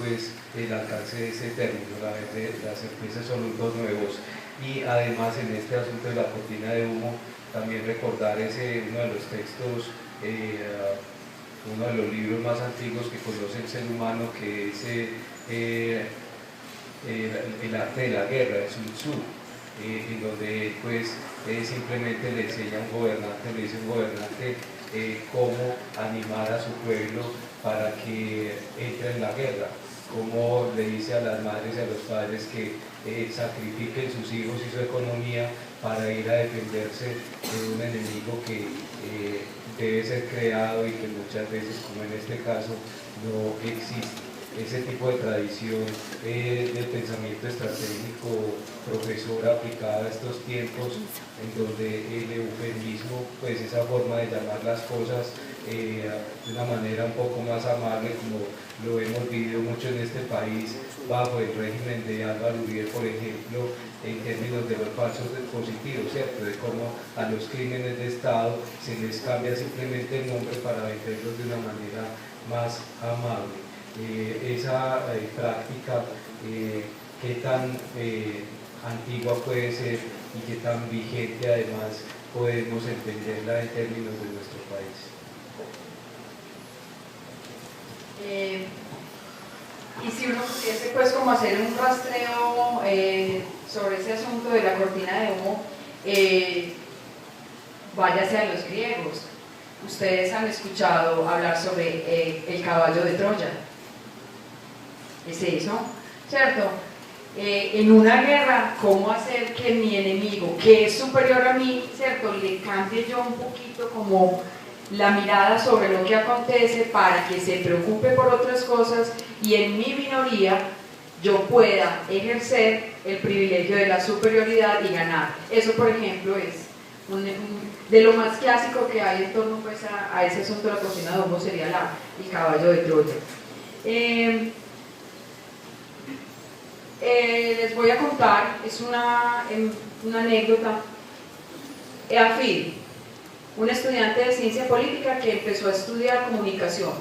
pues el alcance de ese término. Las empresas son los nuevos. Y además en este asunto de la cortina de humo, también recordar uno de los textos, uno de los libros más antiguos que conoce el ser humano, que es el arte de la guerra, de Sun Tzu, en donde pues simplemente le enseña a un gobernante, le dice a un gobernante cómo animar a su pueblo para que entre en la guerra, cómo le dice a las madres y a los padres que sacrifiquen sus hijos y su economía para ir a defenderse de un enemigo que debe ser creado y que muchas veces, como en este caso, no existe. Ese tipo de tradición del pensamiento estratégico profesor aplicada a estos tiempos, en donde el eufemismo, pues esa forma de llamar las cosas de una manera un poco más amable, como lo hemos vivido mucho en este país bajo el régimen de Álvaro Uribe, por ejemplo, en términos de los falsos positivos, ¿cierto? De cómo a los crímenes de Estado se les cambia simplemente el nombre para venderlos de una manera más amable. Esa práctica, qué tan antigua puede ser y qué tan vigente además podemos entenderla en términos de nuestro país. Y si uno pudiese pues como hacer un rastreo sobre ese asunto de la cortina de humo, váyase a los griegos. Ustedes han escuchado hablar sobre el caballo de Troya. Es eso, ¿cierto? En una guerra, ¿cómo hacer que mi enemigo, que es superior a mí, ¿cierto?, le cambie yo un poquito como la mirada sobre lo que acontece para que se preocupe por otras cosas y en mi minoría yo pueda ejercer el privilegio de la superioridad y ganar? Eso, por ejemplo, es de lo más clásico que hay en torno pues, a ese asunto de la cortina de humo, sería el caballo de Troya. Les voy a contar, es una anécdota. Eafid, un estudiante de ciencia política que empezó a estudiar comunicación.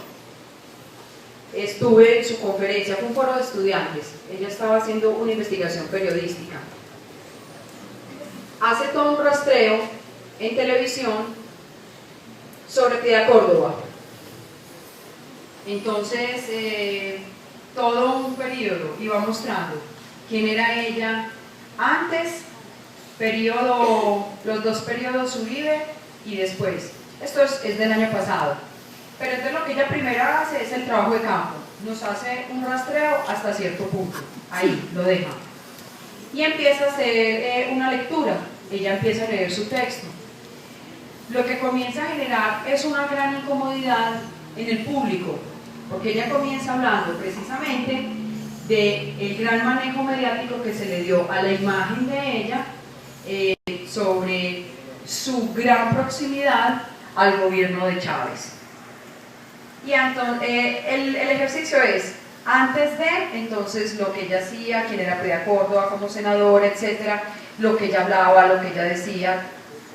Estuve en su conferencia, fue un foro de estudiantes, ella estaba haciendo una investigación periodística. Hace todo un rastreo en televisión sobre Piedad Córdoba. Entonces, todo un periodo iba mostrando quién era ella antes, los dos periodos Uribe y después. Esto es del año pasado. Pero entonces lo que ella primero hace es el trabajo de campo. Nos hace un rastreo hasta cierto punto. Ahí, lo deja. Y empieza a hacer una lectura. Ella empieza a leer su texto. Lo que comienza a generar es una gran incomodidad en el público, porque ella comienza hablando precisamente del gran manejo mediático que se le dio a la imagen de ella sobre su gran proximidad al gobierno de Chávez. Y entonces, el ejercicio es, antes de, entonces, lo que ella hacía, quién era Piedad Córdoba como senadora, etcétera, lo que ella hablaba, lo que ella decía,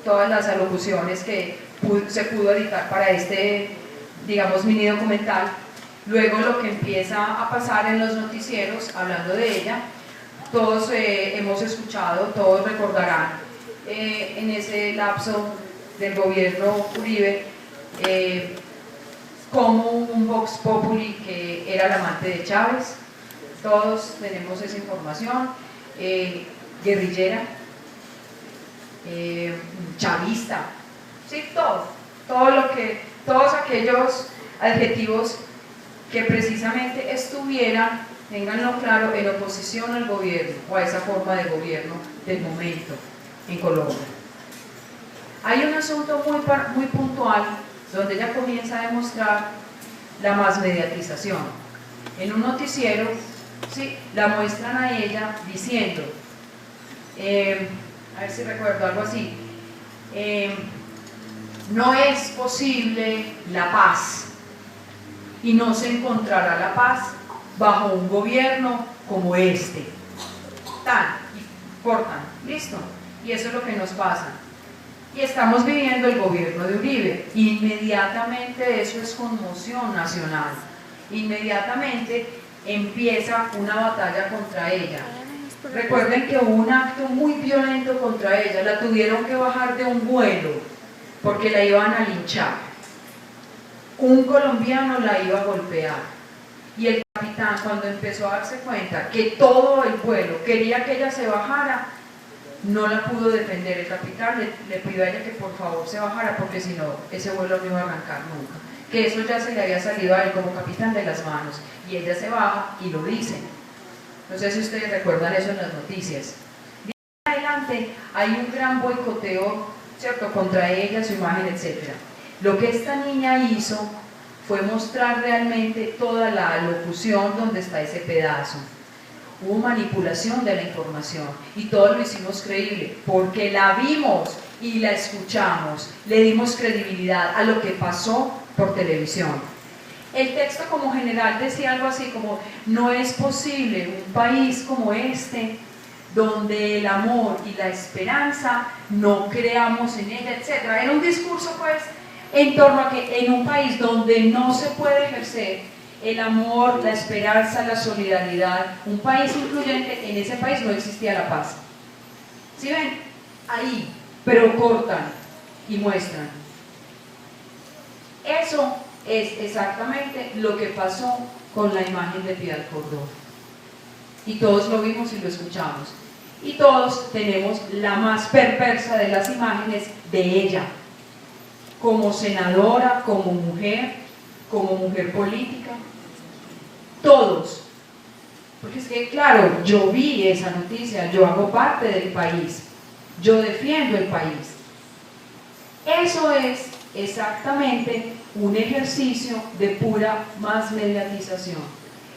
todas las alocuciones que se pudo editar para este, digamos, mini documental. Luego lo que empieza a pasar en los noticieros, hablando de ella, todos hemos escuchado, todos recordarán en ese lapso del gobierno Uribe, como un Vox Populi que era el amante de Chávez. Todos tenemos esa información, guerrillera, chavista, sí, todos aquellos adjetivos que precisamente estuvieran, ténganlo claro, en oposición al gobierno o a esa forma de gobierno del momento en Colombia. Hay un asunto muy puntual donde ella comienza a demostrar la masmediatización. En un noticiero, sí, la muestran a ella diciendo, a ver si recuerdo algo así, no es posible la paz y no se encontrará la paz bajo un gobierno como este. Tan, y cortan, listo. Y eso es lo que nos pasa. Y estamos viviendo el gobierno de Uribe. Inmediatamente eso es conmoción nacional. Inmediatamente empieza una batalla contra ella. Recuerden que hubo un acto muy violento contra ella, la tuvieron que bajar de un vuelo porque la iban a linchar. Un colombiano la iba a golpear y el capitán, cuando empezó a darse cuenta que todo el vuelo quería que ella se bajara, no la pudo defender. El capitán le pidió a ella que por favor se bajara porque si no, ese vuelo no iba a arrancar nunca, que eso ya se le había salido a él como capitán de las manos, y ella se baja y lo dicen. No sé si ustedes recuerdan eso en las noticias. De ahí en adelante hay un gran boicoteo, ¿cierto?, contra ella, su imagen, etc. Lo que esta niña hizo fue mostrar realmente toda la locución donde está ese pedazo. Hubo manipulación de la información y todo lo hicimos creíble porque la vimos y la escuchamos, le dimos credibilidad a lo que pasó por televisión. El texto como general decía algo así como: no es posible un país como este donde el amor y la esperanza no creamos en ella, etc. Era un discurso pues en torno a que en un país donde no se puede ejercer el amor, la esperanza, la solidaridad, un país incluyente, en ese país no existía la paz. ¿Sí ven? Ahí, pero cortan y muestran. Eso es exactamente lo que pasó con la imagen de Piedad Córdoba. Y todos lo vimos y lo escuchamos. Y todos tenemos la más perversa de las imágenes de ella, como senadora, como mujer política. Todos. Porque es que, claro, yo vi esa noticia, yo hago parte del país, yo defiendo el país. Eso es exactamente un ejercicio de pura más mediatización,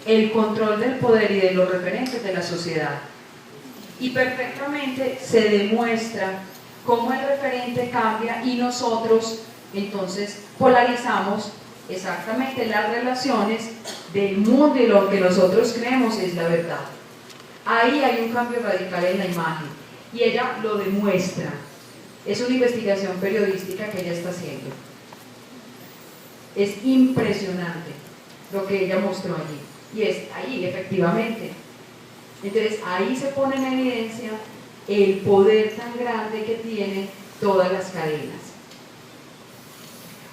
el control del poder y de los referentes de la sociedad. Y perfectamente se demuestra cómo el referente cambia y nosotros entonces polarizamos exactamente las relaciones del mundo y lo que nosotros creemos es la verdad. Ahí hay un cambio radical en la imagen y ella lo demuestra. Es una investigación periodística que ella está haciendo. Es impresionante lo que ella mostró allí. Y es ahí, efectivamente. Entonces, ahí se pone en evidencia el poder tan grande que tienen todas las cadenas.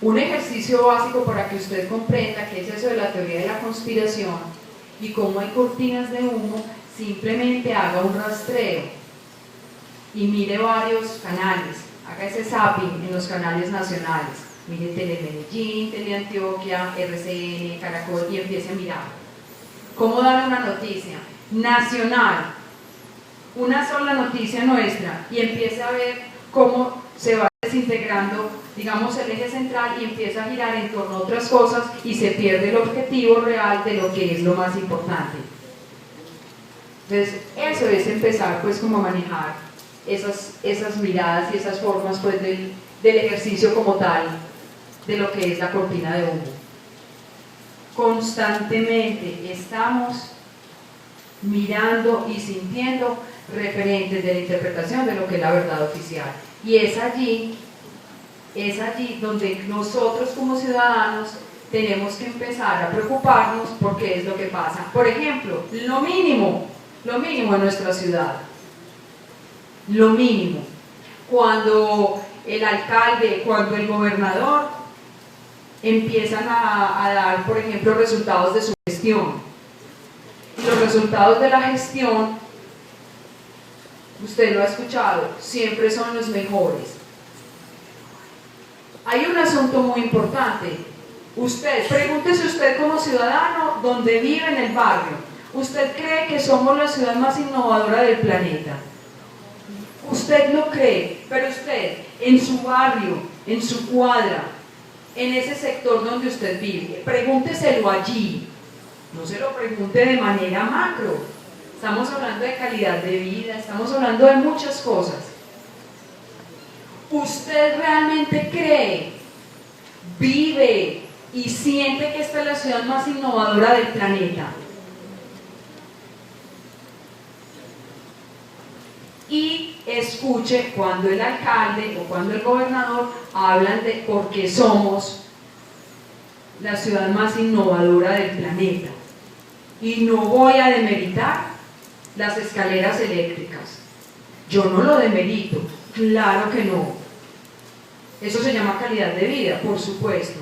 Un ejercicio básico para que usted comprenda qué es eso de la teoría de la conspiración y cómo hay cortinas de humo, simplemente haga un rastreo y mire varios canales, haga ese zapping en los canales nacionales, mire Telemedellín, Teleantioquia, RCN, Caracol y empiece a mirar. ¿Cómo dan una noticia nacional? Una sola noticia nuestra y empiece a ver cómo se va desintegrando, digamos, el eje central y empieza a girar en torno a otras cosas y se pierde el objetivo real de lo que es lo más importante. Entonces, eso es empezar pues como a manejar esas miradas y esas formas pues del ejercicio como tal, de lo que es la cortina de humo. Constantemente estamos mirando y sintiendo referentes de la interpretación de lo que es la verdad oficial. Y es allí donde nosotros como ciudadanos tenemos que empezar a preocuparnos por qué es lo que pasa. Por ejemplo, lo mínimo en nuestra ciudad, lo mínimo, cuando el alcalde, cuando el gobernador empiezan a dar, por ejemplo, resultados de su gestión. Y los resultados de la gestión, usted lo ha escuchado, siempre son los mejores. Hay un asunto muy importante. Pregúntese usted como ciudadano donde vive en el barrio, ¿usted cree que somos la ciudad más innovadora del planeta? Usted lo cree, pero usted en su barrio, en su cuadra, en ese sector donde usted vive, pregúnteselo allí, no se lo pregunte de manera macro. Estamos hablando de calidad de vida, estamos hablando de muchas cosas. ¿Usted realmente cree, vive y siente que esta es la ciudad más innovadora del planeta? Y escuche cuando el alcalde o cuando el gobernador hablan de por qué somos la ciudad más innovadora del planeta. Y no voy a demeritar las escaleras eléctricas. Yo no lo demerito, claro que no. Eso se llama calidad de vida, por supuesto.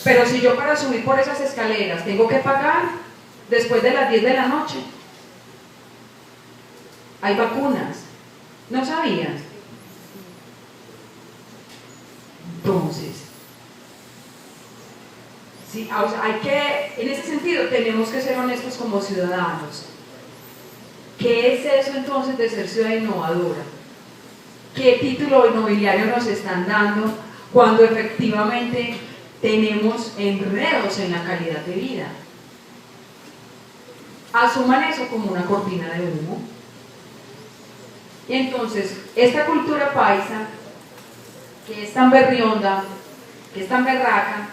Pero si yo para subir por esas escaleras tengo que pagar después de las 10 de la noche, hay vacunas. ¿No sabías? Entonces, sí, o sea, en ese sentido tenemos que ser honestos como ciudadanos. ¿Qué es eso entonces de ser ciudad innovadora? ¿Qué título inmobiliario nos están dando cuando efectivamente tenemos enredos en la calidad de vida? Asuman eso como una cortina de humo. Y entonces, esta cultura paisa, que es tan berrionda, que es tan berraca,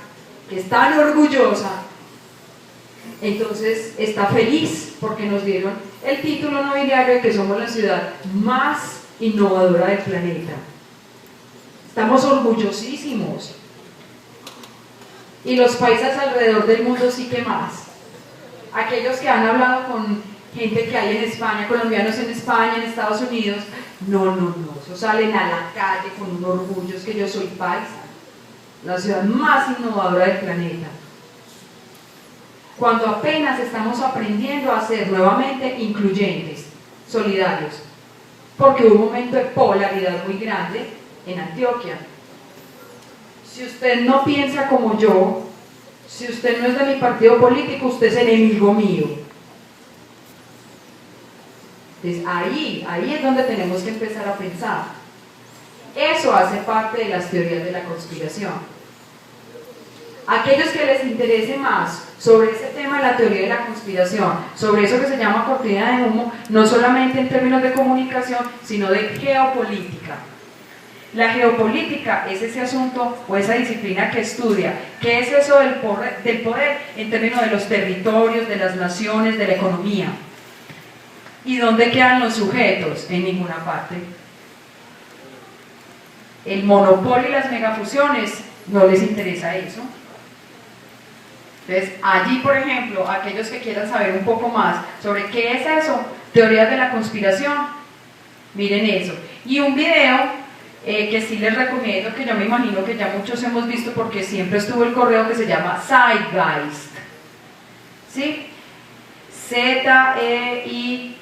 que es tan orgullosa, entonces está feliz porque nos dieron el título nobiliario de que somos la ciudad más innovadora del planeta. Estamos orgullosísimos. Y los paisas alrededor del mundo sí que más. Aquellos que han hablado con gente que hay en España, colombianos en España, en Estados Unidos, no, eso salen a la calle con un orgullo, es que yo soy paisa, la ciudad más innovadora del planeta. Cuando apenas estamos aprendiendo a ser nuevamente incluyentes, solidarios, porque hubo un momento de polaridad muy grande en Antioquia. Si usted no piensa como yo, si usted no es de mi partido político, usted es enemigo mío. Entonces ahí es donde tenemos que empezar a pensar. Eso hace parte de las teorías de la conspiración. Aquellos que les interese más sobre ese tema de la teoría de la conspiración, sobre eso que se llama cortina de humo, no solamente en términos de comunicación, sino de geopolítica. La geopolítica es ese asunto o esa disciplina que estudia qué es eso del poder en términos de los territorios, de las naciones, de la economía. ¿Y dónde quedan los sujetos? En ninguna parte. El monopolio y las megafusiones no les interesa eso. Entonces, allí, por ejemplo, aquellos que quieran saber un poco más sobre qué es eso, teorías de la conspiración, miren eso. Y un video que sí les recomiendo, que yo me imagino que ya muchos hemos visto porque siempre estuvo el correo, que se llama Zeitgeist. ¿Sí? Zeitgeist.